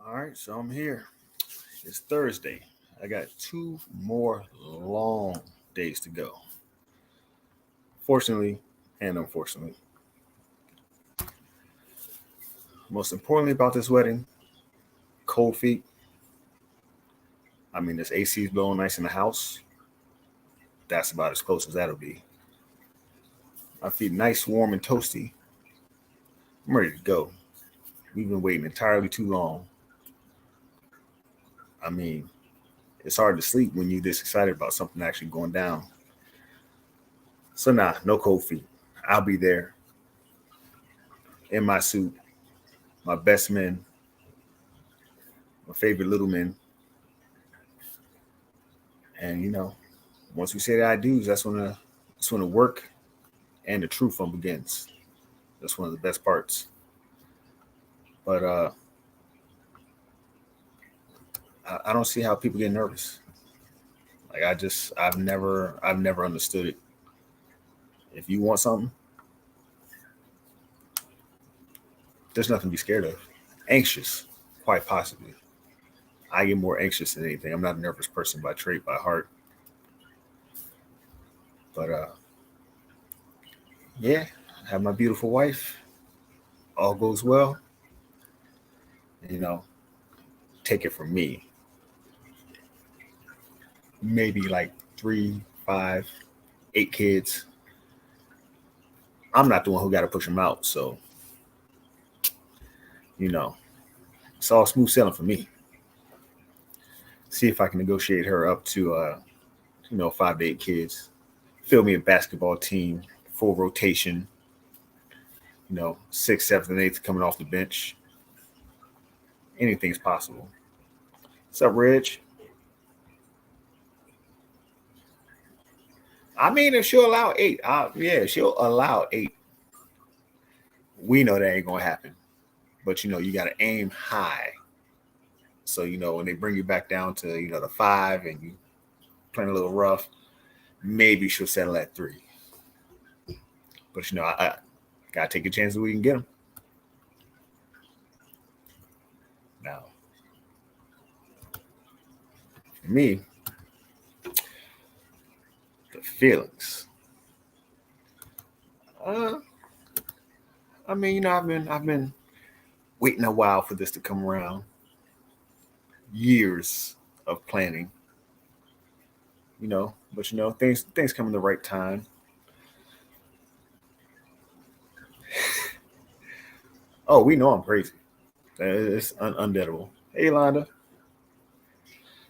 All right, so I'm here. It's Thursday. I got two more long days to go. Fortunately and unfortunately. Most importantly about this wedding, cold feet. I mean, this AC is blowing nice in the house. That's about as close as that'll be. My feet nice, warm, and toasty. I'm ready to go. We've been waiting entirely too long. I mean, it's hard to sleep when you're this excited about something actually going down. So nah, no cold feet. I'll be there in my suit, my best men, my favorite little men, and once we say the I do's, that's when the work and the true fun begins. That's one of the best parts. But I don't see how people get nervous. Like I've never understood it. If you want something, there's nothing to be scared of. Anxious, quite possibly. I get more anxious than anything. I'm not a nervous person by trait, by heart. But yeah, I have my beautiful wife. All goes well. You know, take it from me. Maybe like 3, 5, 8 kids. I'm not the one who got to push them out. So, you know, it's all smooth sailing for me. See if I can negotiate her up to, 5 to 8 kids. Fill me a basketball team, full rotation, sixth, seventh, and eighth coming off the bench. Anything's possible. What's up, Reg? I mean, if she'll allow eight, yeah, she'll allow eight. We know that ain't gonna happen, but you got to aim high. So when they bring you back down to the five and you playing a little rough, maybe she'll settle at three. But I gotta take a chance that we can get them. Now, for me, the feelings. Uh, I mean, I've been waiting a while for this to come around. Years of planning, but things come in the right time. Oh, we know I'm crazy. It's undeadable. Hey, Londa.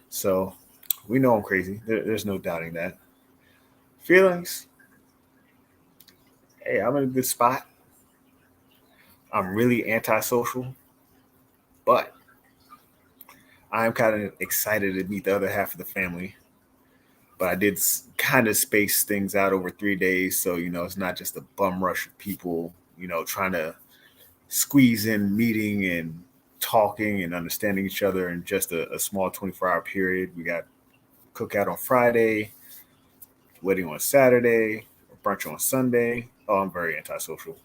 So we know I'm crazy. There's no doubting that. Feelings. Hey, I'm in a good spot. I'm really antisocial, but I'm kind of excited to meet the other half of the family. But I did kind of space things out over 3 days, so it's not just a bum rush of people, trying to squeeze in meeting and talking and understanding each other in just a small 24-hour period. We got cookout on Friday, wedding on Saturday, brunch on Sunday. Oh, I'm very antisocial.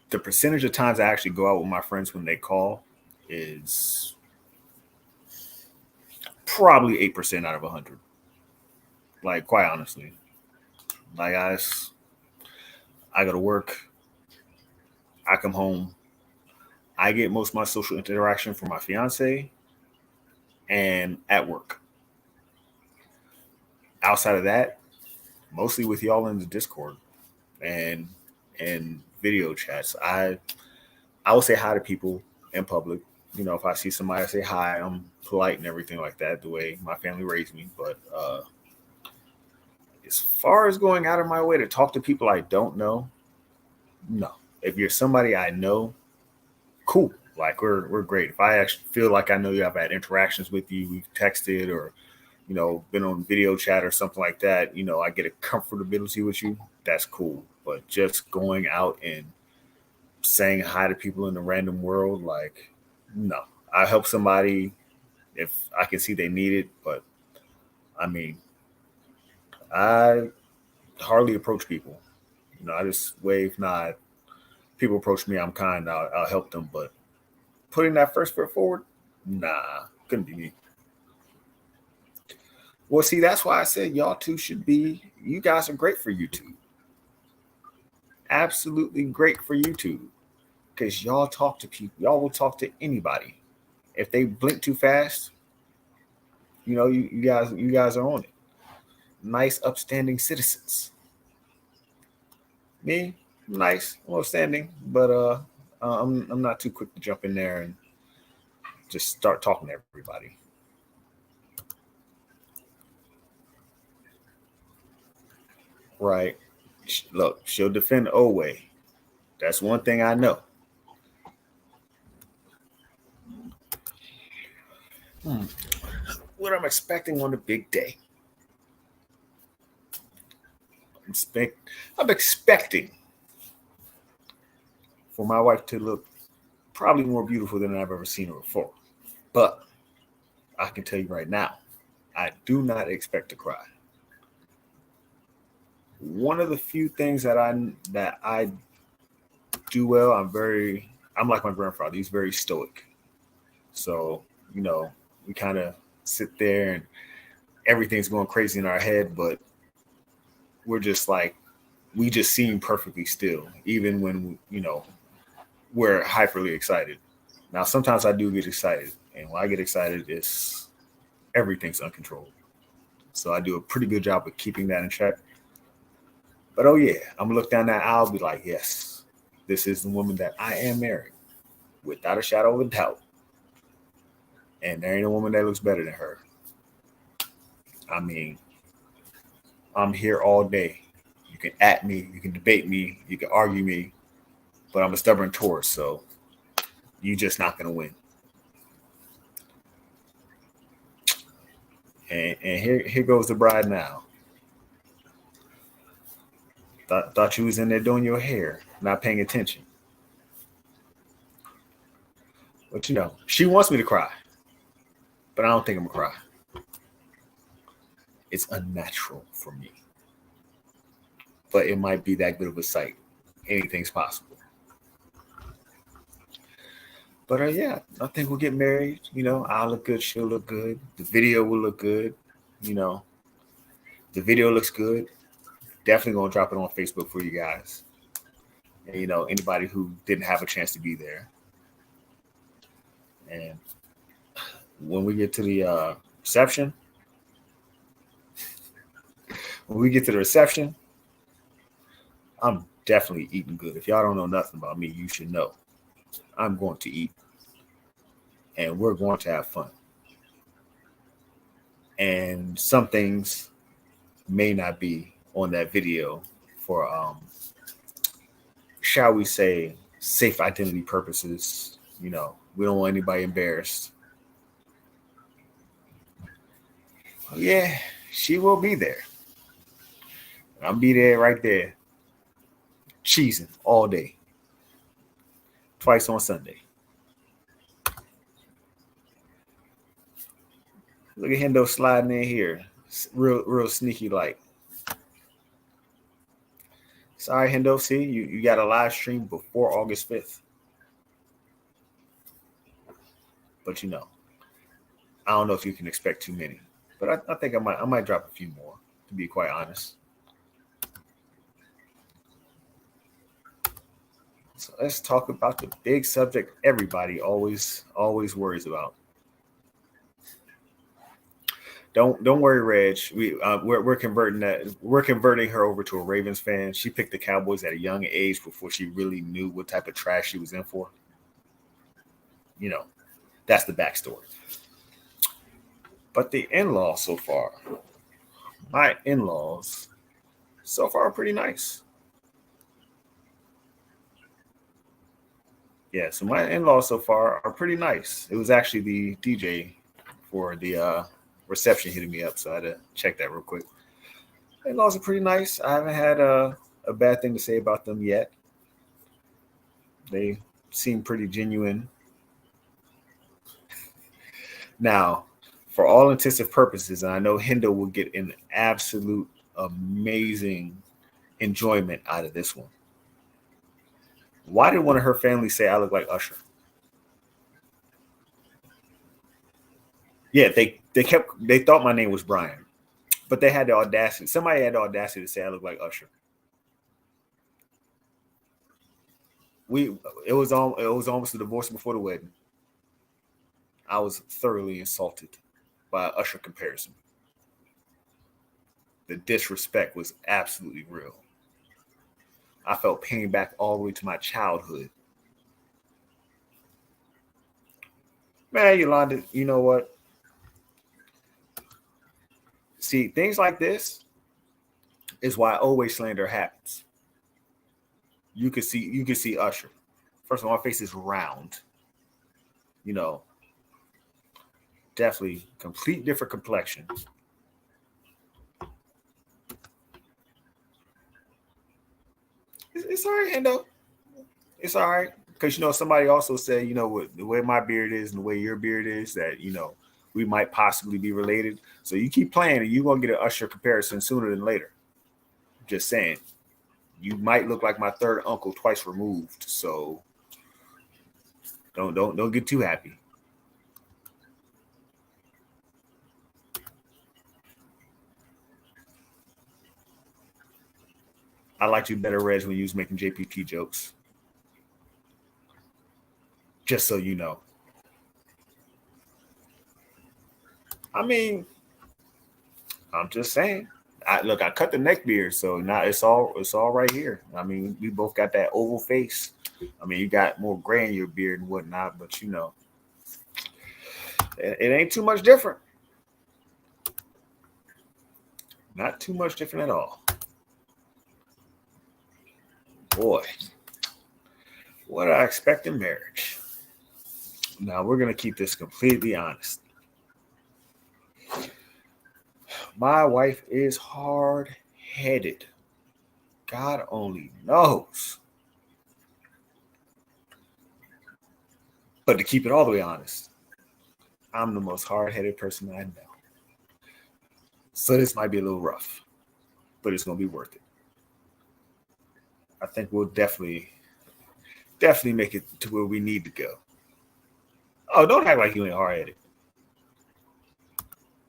The percentage of times I actually go out with my friends when they call is probably 8% out of 100. Like, quite honestly, like I go to work, I come home, I get most of my social interaction from my fiance and at work. Outside of that, mostly with y'all in the Discord and and video chats. I will say hi to people in public. If I see somebody, I say hi. I'm polite and everything like that, the way my family raised me. But as far as going out of my way to talk to people I don't know, no. If you're somebody I know, cool. Like we're great. If I actually feel like I know you, I've had interactions with you, we've texted or been on video chat or something like that. I get a comfortability with you. That's cool. But just going out and saying hi to people in the random world, like no. I help somebody if I can see they need it, but I mean, I hardly approach people. I just wave, nod, people approach me, I'm kind, I'll help them. But putting that first foot forward, nah, couldn't be me. Well, see, that's why I said y'all two should be, you guys are great for YouTube. Absolutely great for YouTube. Because y'all talk to people. Y'all will talk to anybody. If they blink too fast, you guys are on it. Nice, upstanding citizens. Me, nice, upstanding, but I'm not too quick to jump in there and just start talking to everybody. Right. Look, she'll defend Owe. That's one thing I know. What I'm expecting on the big day. I'm expecting for my wife to look probably more beautiful than I've ever seen her before. But I can tell you right now, I do not expect to cry. One of the few things that I do well, I'm like my grandfather. He's very stoic. So, we kind of sit there and everything's going crazy in our head, but we're just like, we just seem perfectly still, even when, we're hyperly excited. Now, sometimes I do get excited. And when I get excited, everything's uncontrolled. So I do a pretty good job of keeping that in check. But oh yeah, I'm gonna look down that aisle, be like, yes, this is the woman that I am marrying, without a shadow of a doubt. And there ain't a woman that looks better than her. I mean, I'm here all day. You can at me, you can debate me, you can argue me, but I'm a stubborn Taurus, so you're just not gonna win. And here goes the bride now. Thought you was in there doing your hair, not paying attention. But she wants me to cry, but I don't think I'm gonna cry. It's unnatural for me, but it might be that good of a sight. Anything's possible. But yeah, I think we'll get married. I'll look good, she'll look good. The video will look good. The video looks good. Definitely gonna drop it on Facebook for you guys. And anybody who didn't have a chance to be there. And when we get to the reception, I'm definitely eating good. If y'all don't know nothing about me, you should know. I'm going to eat. And we're going to have fun. And some things may not be on that video for, shall we say, safe identity purposes. We don't want anybody embarrassed. Yeah, she will be there. I'll be there right there, cheesing all day, twice on Sunday. Look at Hendo sliding in here, real sneaky like. Sorry, Hendo. See, you got a live stream before August 5th. But I don't know if you can expect too many. But I think I might drop a few more, to be quite honest. So let's talk about the big subject everybody always worries about. Don't worry, Reg. We're converting her over to a Ravens fan. She picked the Cowboys at a young age before she really knew what type of trash she was in for. That's the backstory. But the in-laws so far, my in-laws so far are pretty nice. Yeah, so my in-laws so far are pretty nice. It was actually the DJ for the reception hitting me up, so I had to check that real quick. In-laws are pretty nice. I haven't had a bad thing to say about them yet. They seem pretty genuine. Now, for all intensive purposes, and I know Hendo will get an absolute amazing enjoyment out of this one. Why did one of her family say I look like Usher? Yeah, they thought my name was Brian, but they had the audacity. Somebody had the audacity to say I look like Usher. We it was almost a divorce before the wedding. I was thoroughly insulted by Usher comparison. The disrespect was absolutely real. I felt pain back all the way to my childhood. Man, Yolanda, you know what? See, things like this is why always slander happens. You can see Usher. First of all, my face is round. You know, definitely complete different complexion. It's all right, Endo. It's all right. Because, somebody also said, with the way my beard is and the way your beard is, that, we might possibly be related. So you keep playing and you're going to get an Usher comparison sooner than later. Just saying. You might look like my third uncle twice removed. So don't get too happy. I liked you better, Reg, when you was making JPT jokes. Just so you know. I mean, I'm just saying. I cut the neck beard, so now it's all right here. I mean, we both got that oval face. I mean, you got more gray in your beard and whatnot, but it ain't too much different. Not too much different at all. Boy, what I expect in marriage. Now we're gonna keep this completely honest. My wife is hard headed. God only knows. But to keep it all the way honest, I'm the most hard headed person I know. So this might be a little rough, but it's going to be worth it. I think we'll definitely make it to where we need to go. Oh, don't act like you ain't hard headed.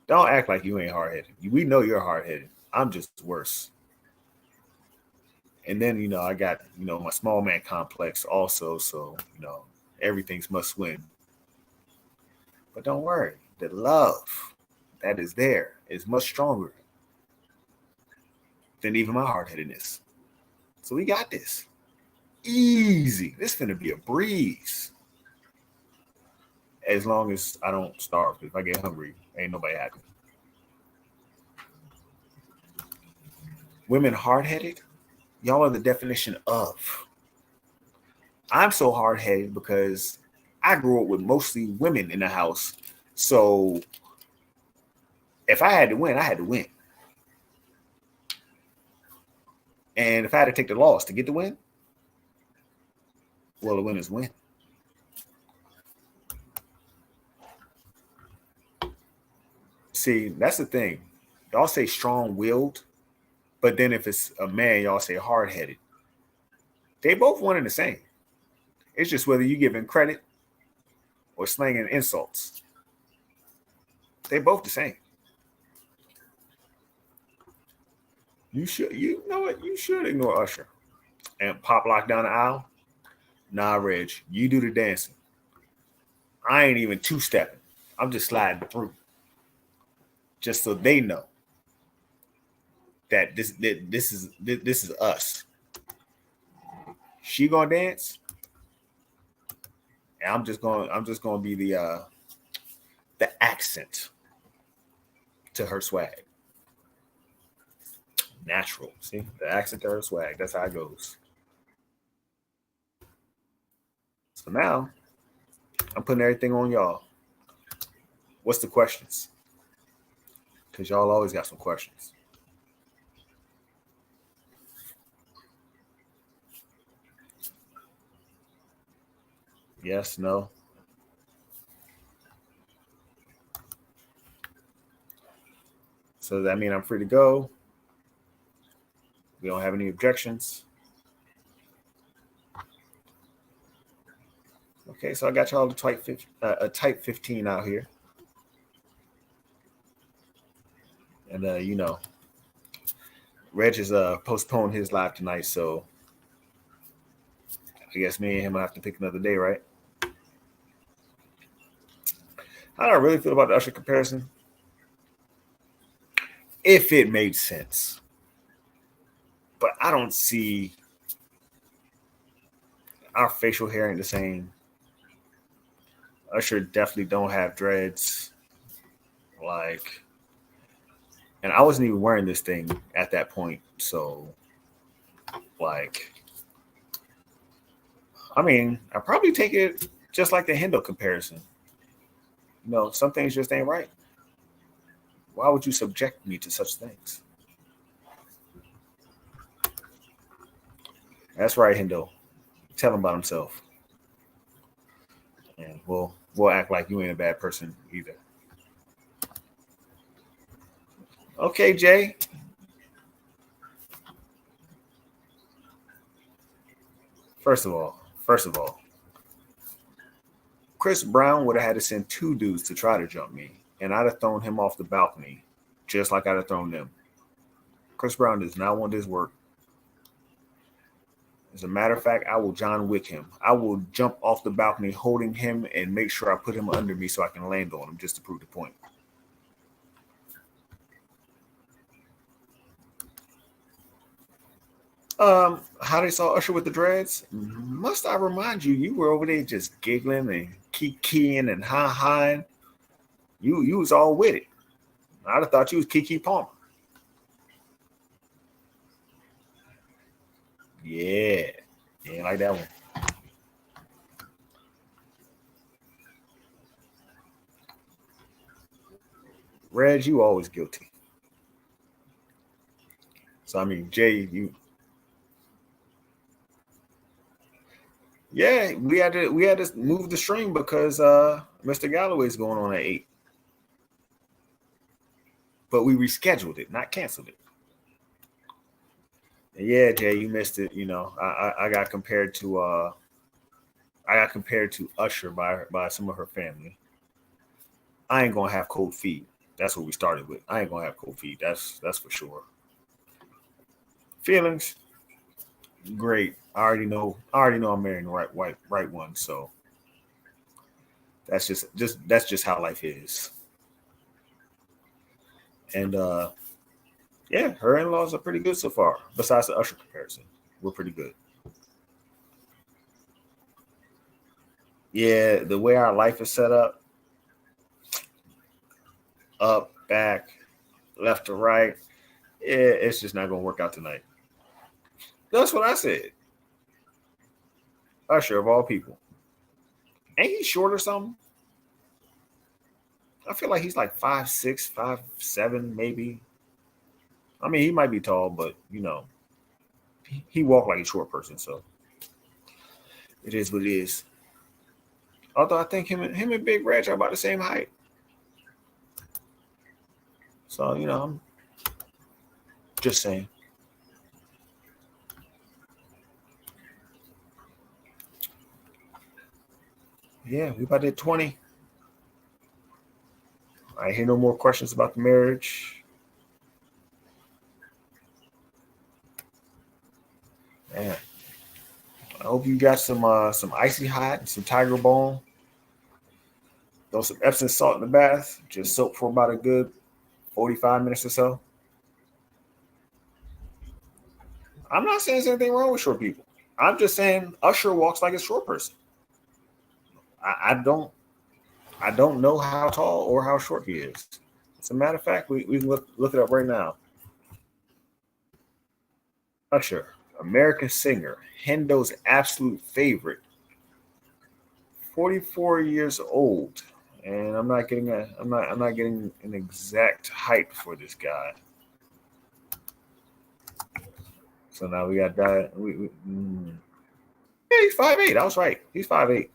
Don't act like you ain't hard headed. We know you're hard headed. I'm just worse. And then, I got, my small man complex also. So, everything's must win. But don't worry, the love that is there is much stronger than even my hard headedness. So we got this. Easy. This finna be a breeze. As long as I don't starve. If I get hungry, ain't nobody happy. Women hard headed, y'all are the definition of. I'm so hard headed because I grew up with mostly women in the house. So if I had to win, I had to win. And if I had to take the loss to get the win, well, the winners win. See, that's the thing. Y'all say strong willed, but then if it's a man, y'all say hard headed. They both one and the same. It's just whether you giving credit or slinging insults. They both the same. You know what? You should ignore Usher and pop lock down the aisle. Nah, Reg, you do the dancing. I ain't even two stepping. I'm just sliding through, just so they know that this is us. She gonna dance, and I'm just gonna be the accent to her swag. Natural, see the accent to her swag. That's how it goes. So now I'm putting everything on y'all. What's the questions? Because y'all always got some questions. Yes, no. So does that mean I'm free to go? We don't have any objections. Okay, so I got y'all a type 15 out here. And Reg has postponed his live tonight, so I guess me and him will have to pick another day, right? How do I really feel about the Usher comparison? If it made sense. But I don't see our facial hair ain't the same. Usher definitely don't have dreads. Like, and I wasn't even wearing this thing at that point. So, like, I mean, I probably take it just like the Hendo comparison. Some things just ain't right. Why would you subject me to such things? That's right, Hendo. Tell him about himself. And we'll act like you ain't a bad person either. Okay, Jay. First of all, Chris Brown would have had to send two dudes to try to jump me, and I'd have thrown him off the balcony, just like I'd have thrown them. Chris Brown does not want this work. As a matter of fact, I will John Wick him. I will jump off the balcony holding him and make sure I put him under me so I can land on him just to prove the point. How they saw Usher with the dreads? Must I remind you, you were over there just giggling and kikiing and ha-haing. You was all with it. I'd have thought you was Keke Palmer. Yeah. Yeah, like that one. Reg, you always guilty. So I mean, Jay, you. Yeah, we had to move the stream because Mr. Galloway's going on at 8. But we rescheduled it, not canceled it. And yeah, Jay, you missed it. I got compared to Usher by some of her family. I ain't gonna have cold feet. That's what we started with. I ain't gonna have cold feet. That's for sure. Feelings, great. I already know. I'm marrying the right one. So that's just how life is. And yeah, her in-laws are pretty good so far. Besides the Usher comparison, we're pretty good. Yeah, the way our life is set up, back, left to right, it's just not gonna work out tonight. That's what I said. Usher of all people. Ain't he short or something? I feel like he's like 5'6", 5'7", maybe. I mean, he might be tall, but he walked like a short person, so it is what it is. Although I think him and Big Reg are about the same height. So, I'm just saying. Yeah, we about at 20. I hear no more questions about the marriage. Man, I hope you got some icy hot and some Tiger Balm. Throw some Epsom salt in the bath. Just soak for about a good 45 minutes or so. I'm not saying there's anything wrong with short people. I'm just saying Usher walks like a short person. I don't know how tall or how short he is. As a matter of fact, we can look it up right now. Usher, American singer, Hendo's absolute favorite, 44 years old, and I'm not getting an exact height for this guy. So now we got that. Yeah, he's 5'8". I was right. He's 5'8".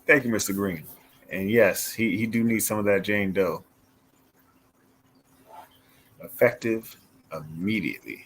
Thank you, Mr. Green. And yes, he do need some of that Jane Doe. Effective immediately.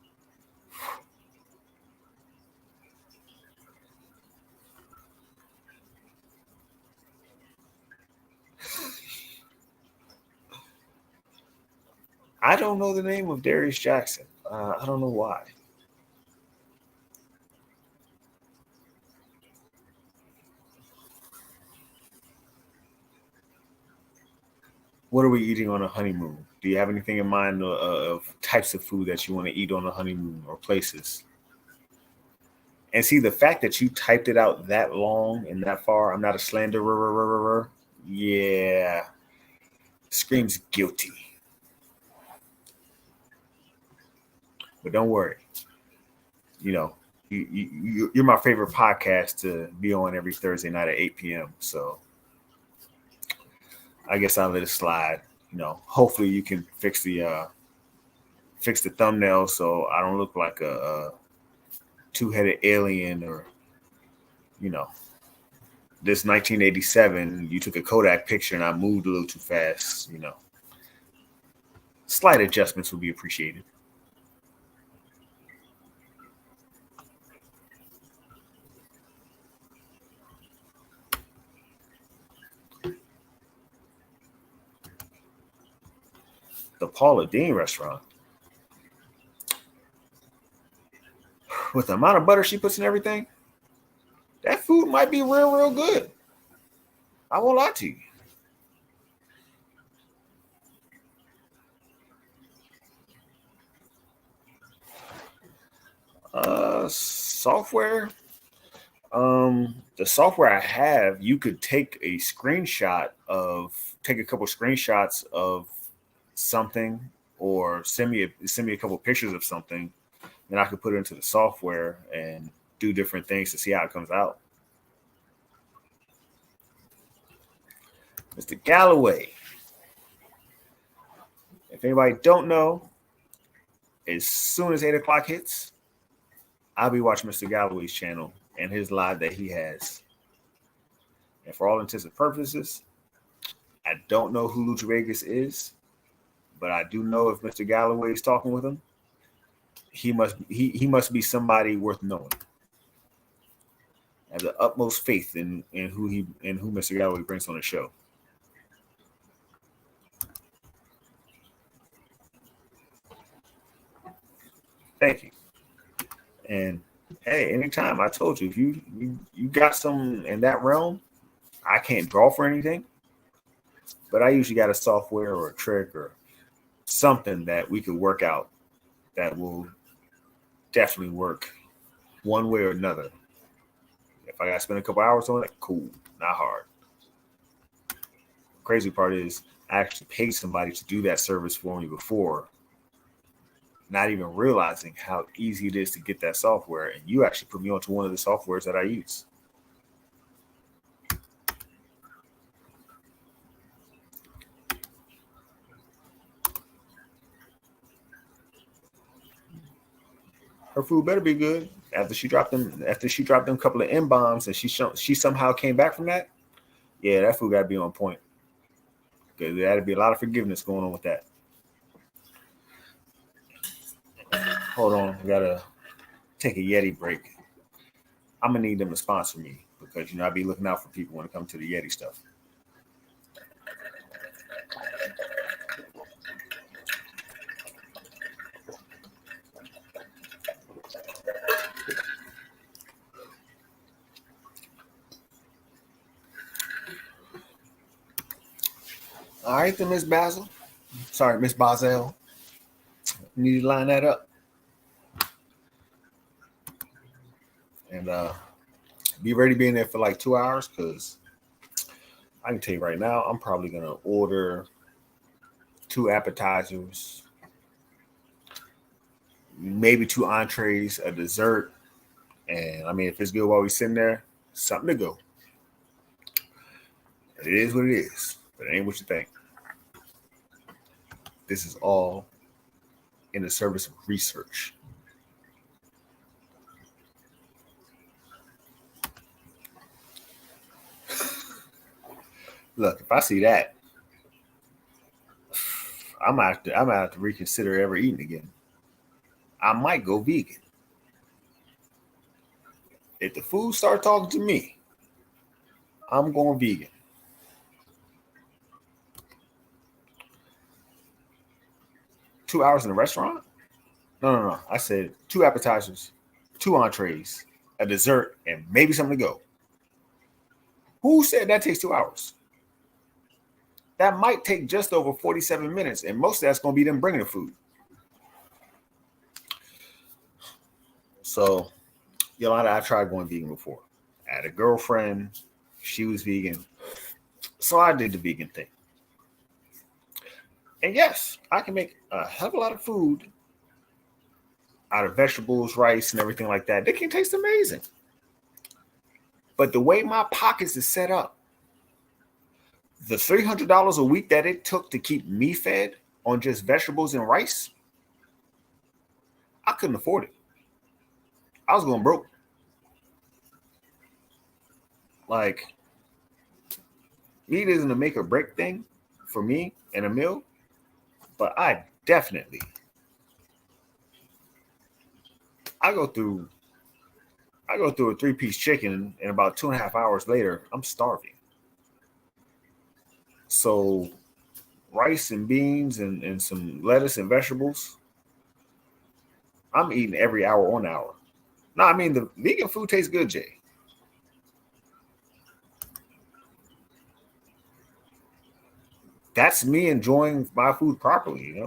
I don't know the name of Darius Jackson. I don't know why. What are we eating on a honeymoon? Do you have anything in mind of types of food that you want to eat on a honeymoon or places? And see, the fact that you typed it out that long and that far, I'm not a slanderer. Yeah, screams guilty. But don't worry. You know, you're my favorite podcast to be on every Thursday night at 8 p.m. So I guess I'll let it slide. Hopefully you can fix the thumbnail so I don't look like a two-headed alien, or this 1987 you took a Kodak picture and I moved a little too fast. Slight adjustments would be appreciated. The Paula Deen restaurant, with the amount of butter she puts in everything, that food might be real good. I won't lie to you. Software. The software I have, you could take a couple screenshots of something, or send me a couple pictures of something, then I could put it into the software and do different things to see how it comes out. Mr. Galloway. If anybody don't know, as soon as 8 o'clock hits, I'll be watching Mr. Galloway's channel and his live that he has. And for all intents and purposes, I don't know who Lucha Vegas is, but I do know if Mr. Galloway is talking with him, he must be somebody worth knowing. I have the utmost faith in who Mr. Galloway brings on the show. Thank you. And hey, anytime, I told you, if you got some in that realm, I can't draw for anything, but I usually got a software or a trick or something that we could work out that will definitely work one way or another. If I got to spend a couple hours on it, cool, not hard. Crazy part is I actually paid somebody to do that service for me before, not even realizing how easy it is to get that software. And you actually put me onto one of the softwares that I use. Her food better be good. After she dropped them a couple of M-bombs and she somehow came back from that, yeah, that food got to be on point. Because there had to be a lot of forgiveness going on with that. Hold on, I gotta take a Yeti break. I'm gonna need them to sponsor me because I be looking out for people when it comes to the Yeti stuff. All right, then, Miss Basil. Sorry, Miss Bazel. You need to line that up. And be ready to be in there for like 2 hours, because I can tell you right now, I'm probably going to order 2 appetizers, maybe 2 entrees, a dessert. And I mean, if it's good while we're sitting there, something to go. It is what it is, but it ain't what you think. This is all in the service of research. Look, if I see that, I'm gonna have to reconsider ever eating again. I might go vegan. If the food starts talking to me, I'm going vegan. $2 hours in a restaurant? No. I said 2 appetizers, 2 entrees, a dessert, and maybe something to go. Who said that takes 2 hours? that might take just over 47 minutes, and most of that's going to be them bringing the food. So, Yolanda, I've tried going vegan before. I had a girlfriend, she was vegan, so I did the vegan thing. And yes, I can make a hell of a lot of food out of vegetables, rice, and everything like that. They can taste amazing. But the way my pockets is set up, the $300 a week that it took to keep me fed on just vegetables and rice, I couldn't afford it. I was going broke. Like, meat isn't a make or break thing for me in a meal, but I definitely, I go through a 3-piece chicken, and about 2.5 hours later, I'm starving. So rice and beans and some lettuce and vegetables, I'm eating every hour on hour. No, I mean the vegan food tastes good, Jay. That's me enjoying my food properly.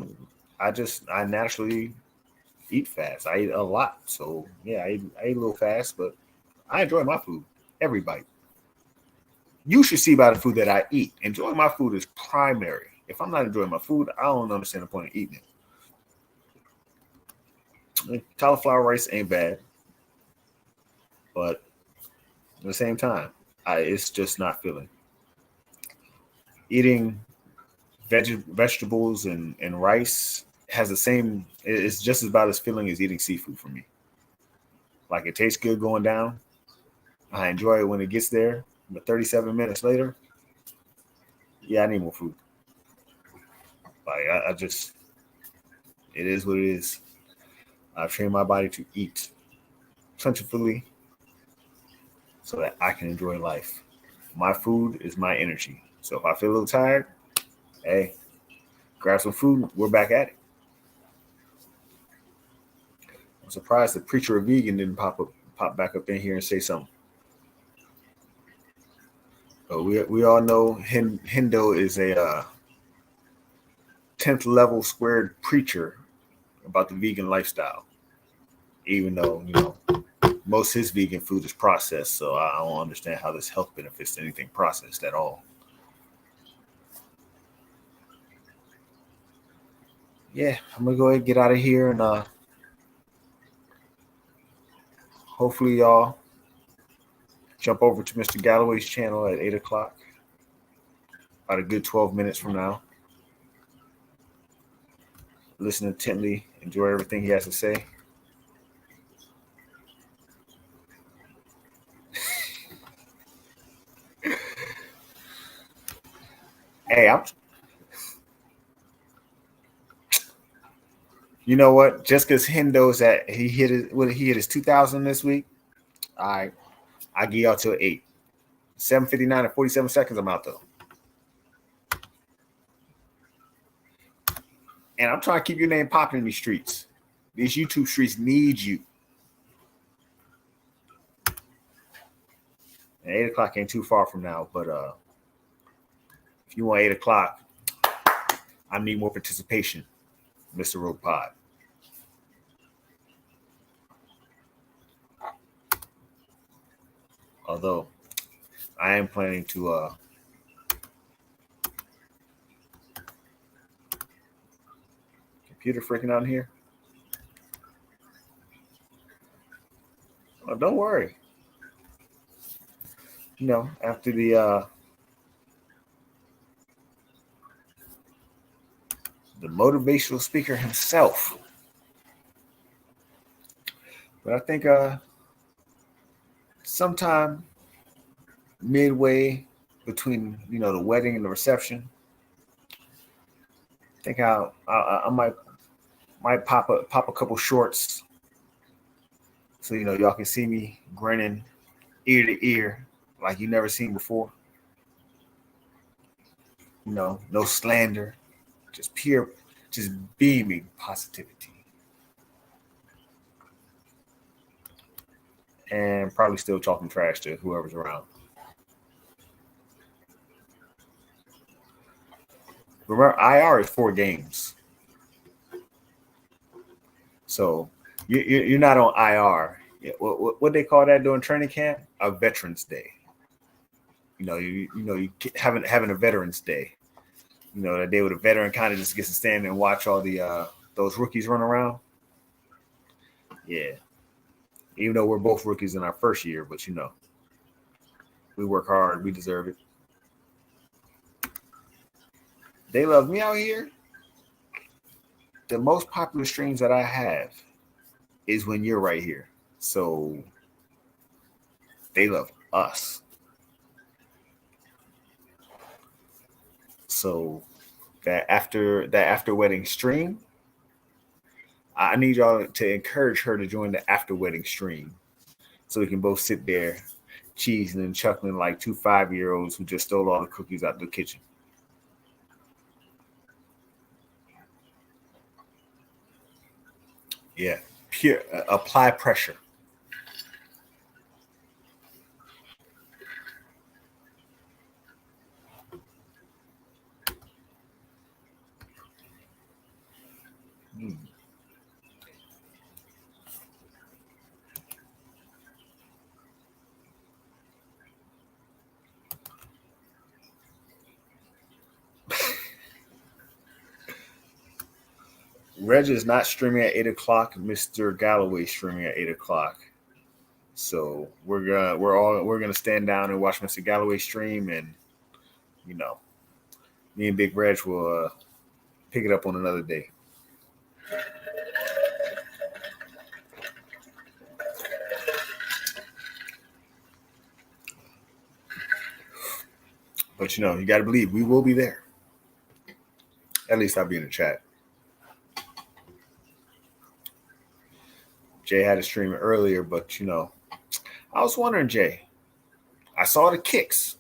I naturally eat fast. I eat a lot, so yeah, I eat a little fast, but I enjoy my food. Every bite. You should see by the food that I eat. Enjoying my food is primary. If I'm not enjoying my food, I don't understand the point of eating it. Cauliflower rice ain't bad, but at the same time, it's just not filling. Eating vegetables and rice has the same. It's just about as filling as eating seafood for me. Like it tastes good going down. I enjoy it when it gets there, but 37 minutes later, yeah, I need more food. Like I just, it is what it is. I've trained my body to eat plentifully so that I can enjoy life. My food is my energy. So if I feel a little tired, hey, grab some food. We're back at it. I'm surprised the preacher of vegan didn't pop back up in here and say something. But we all know Hendo is a 10th level squared preacher about the vegan lifestyle. Even though most his vegan food is processed, so I don't understand how this health benefits anything processed at all. Yeah, I'm gonna go ahead and get out of here, and hopefully y'all jump over to Mr. Galloway's channel at 8 o'clock, about a good 12 minutes from now. Listen intently, enjoy everything he has to say. Hey, you know what? Just because Hendo's at he hit his 2,000 this week. I give y'all till 8. 7:59 and 47 seconds. I'm out though. And I'm trying to keep your name popping in these streets. These YouTube streets need you. And 8 o'clock ain't too far from now, but if you want 8 o'clock, I need more participation, Mr. Rogue Pod. Although I am planning to computer freaking out here. Oh, don't worry. After the motivational speaker himself. But I think sometime midway between the wedding and the reception, I think I might pop a couple shorts, so y'all can see me grinning ear to ear like you never seen before. No slander, just beaming positivity, and probably still talking trash to whoever's around. Remember, IR is 4 games, so you're not on IR. Yeah, what they call that during training camp? A Veterans Day. You having a Veterans Day. That day where the veteran kind of just gets to stand and watch all the those rookies run around. Yeah, even though we're both rookies in our first year, but we work hard, we deserve it. They love me out here. The most popular streams that I have is when you're right here. So they love us. So that after wedding stream, I need y'all to encourage her to join the after wedding stream so we can both sit there cheesing and chuckling like 2 5-year-olds who just stole all the cookies out the kitchen. Yeah, pure apply pressure. Hmm. Reg is not streaming at 8 o'clock. Mr. Galloway streaming at 8 o'clock. So we're gonna stand down and watch Mr. Galloway stream, and you know, me and Big Reg will pick it up on another day. But you got to believe we will be there. At least I'll be in the chat. Jay had a stream earlier, but I was wondering, Jay. I saw the kicks.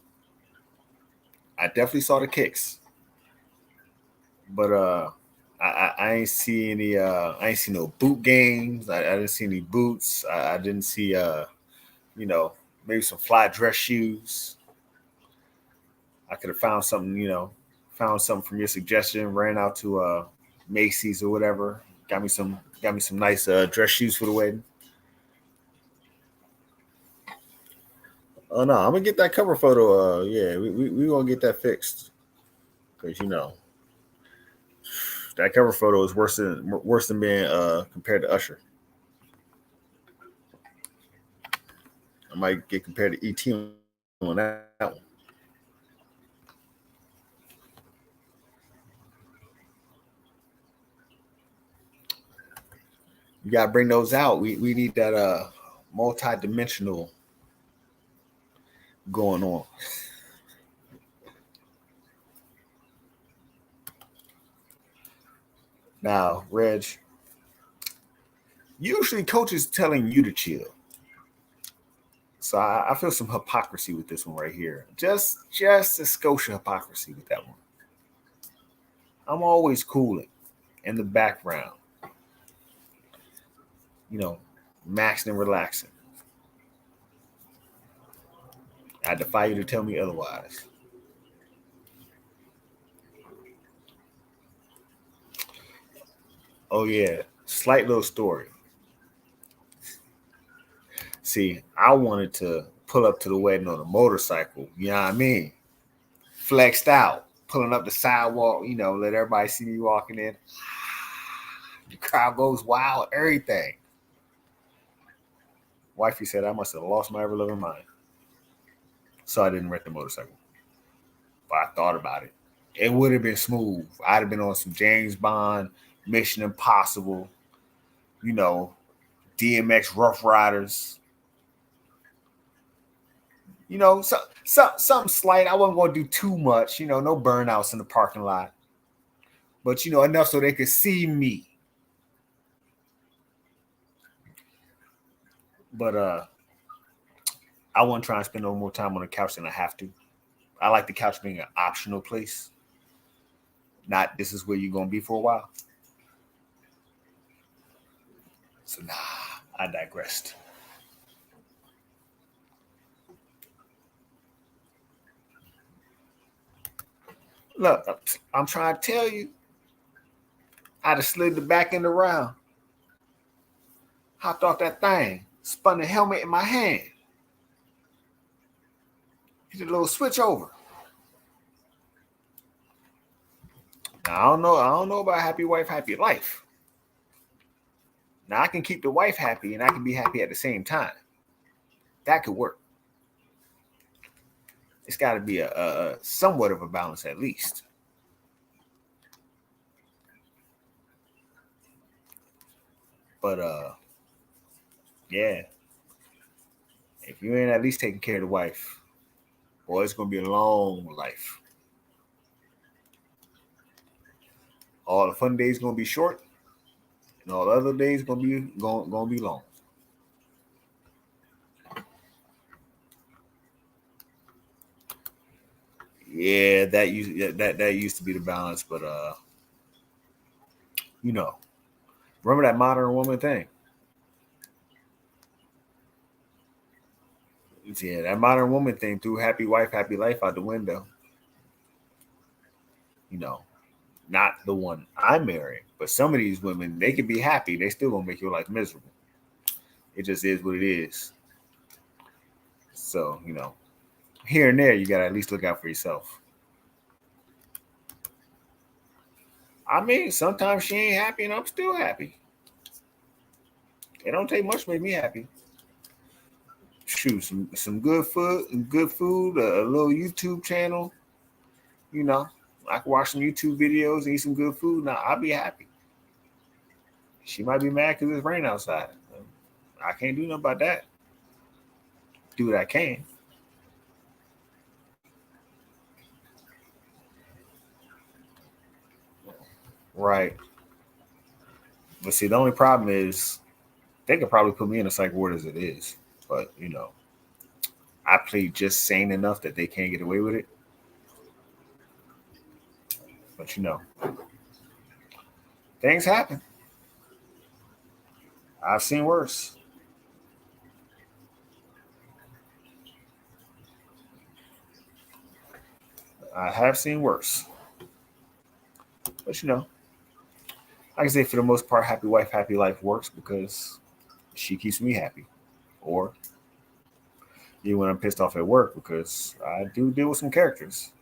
I definitely saw the kicks, but I ain't see any. I ain't see no boot games. I didn't see any boots. I didn't see you know, maybe some fly dress shoes. I could have found something from your suggestion. Ran out to Macy's or whatever. Got me some nice dress shoes for the wedding. Oh no, I'm gonna get that cover photo. Yeah, we gonna get that fixed because that cover photo is worse than being compared to Usher. I might get compared to ET on that one. You gotta bring those out. We need that multi-dimensional going on. Now, Reg, usually coaches telling you to chill. So I feel some hypocrisy with this one right here. Just a Scotia hypocrisy with that one. I'm always cooling in the background, you know, maxing and relaxing. I defy you to tell me otherwise. Oh yeah, slight little story. See, I wanted to pull up to the wedding on a motorcycle. You know what I mean? Flexed out, pulling up the sidewalk. Let everybody see me walking in. The crowd goes wild. Everything. Wifey said I must have lost my ever loving mind, so I didn't rent the motorcycle. But I thought about it. It would have been smooth. I'd have been on some James Bond, Mission Impossible, you know, DMX Rough Riders. Something slight. I wasn't going to do too much. No burnouts in the parking lot, but enough so they could see me. But I wasn't trying to spend no more time on the couch than I have to. I like the couch being an optional place. Not this is where you're gonna be for a while. So nah, I digressed. Look, I'm trying to tell you, I'd have slid the back end around, hopped off that thing, spun the helmet in my hand, hit a little switch over. Now, I don't know about happy wife, happy life. Now I can keep the wife happy and I can be happy at the same time. That could work. It's got to be a somewhat of a balance at least. But yeah, if you ain't at least taking care of the wife, boy, it's gonna be a long life. All the fun days gonna be short, and all the other days gonna be long. Yeah, that used to be the balance, but you know, remember that modern woman thing? Yeah, that modern woman thing threw happy wife, happy life out the window. You know, not the one I'm marrying, but some of these women, they can be happy, they still gonna make your life miserable. It just is what it is. So, here and there, you gotta at least look out for yourself. I mean, sometimes she ain't happy and I'm still happy. It don't take much to make me happy. Shoot, some good food, a little YouTube channel. You know, I can watch some YouTube videos, eat some good food. Now I'll be happy. She might be mad because it's rain outside. I can't do nothing about that. Do what I can. Right. But see, the only problem is they could probably put me in a psych ward as it is. But I play just sane enough that they can't get away with it. But things happen. I've seen worse. I have seen worse. But like I say, for the most part, happy wife, happy life works because she keeps me happy. Or even when I'm pissed off at work because I do deal with some characters.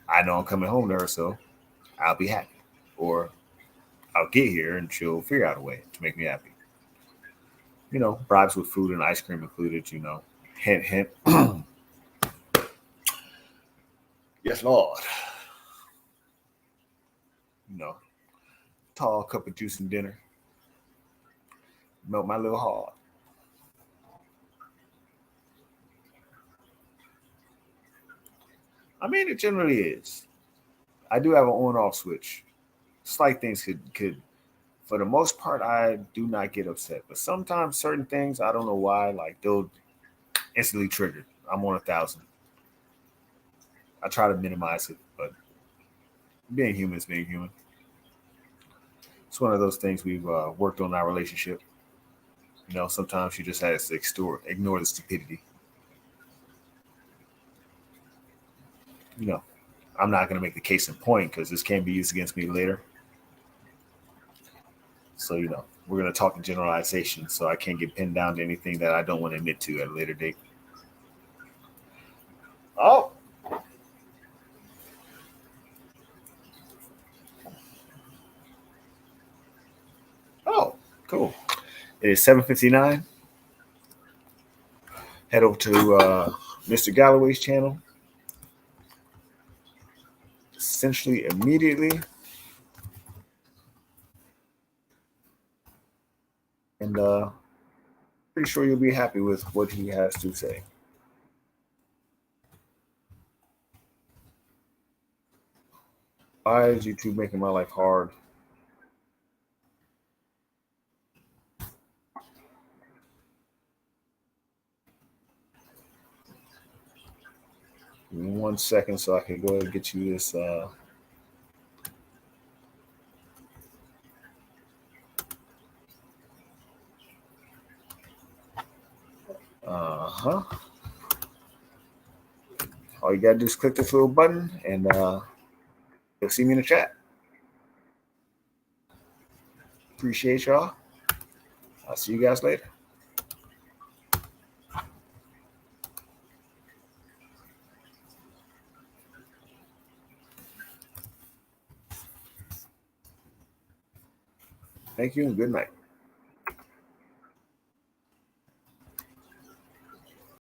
I know I'm coming home to her, so I'll be happy. Or I'll get here and she'll figure out a way to make me happy. Bribes with food and ice cream included, Hint, hint. Yes, Lord. You know, Tall cup of juice and dinner. Melt my little heart. I mean, it generally is. I do have an on-off switch. Slight things could for the most part I do not get upset. But sometimes certain things I don't know why, like they'll instantly trigger. I'm on 1,000. I try to minimize it, but being human is being human. It's one of those things we've worked on in our relationship. Sometimes you just have to ignore the stupidity. You know, I'm not going to make the case in point because this can be used against me later. So, we're going to talk in generalization. So I can't get pinned down to anything that I don't want to admit to at a later date. Oh, oh, cool. It is 7:59. Head over to Mr. Galloway's channel. Essentially, immediately. And pretty sure you'll be happy with what he has to say. Why is YouTube making my life hard? Give me 1 second so I can go ahead and get you this. Uh huh. All you gotta do is click this little button, and you'll see me in the chat. Appreciate y'all. I'll see you guys later. Thank you and good night.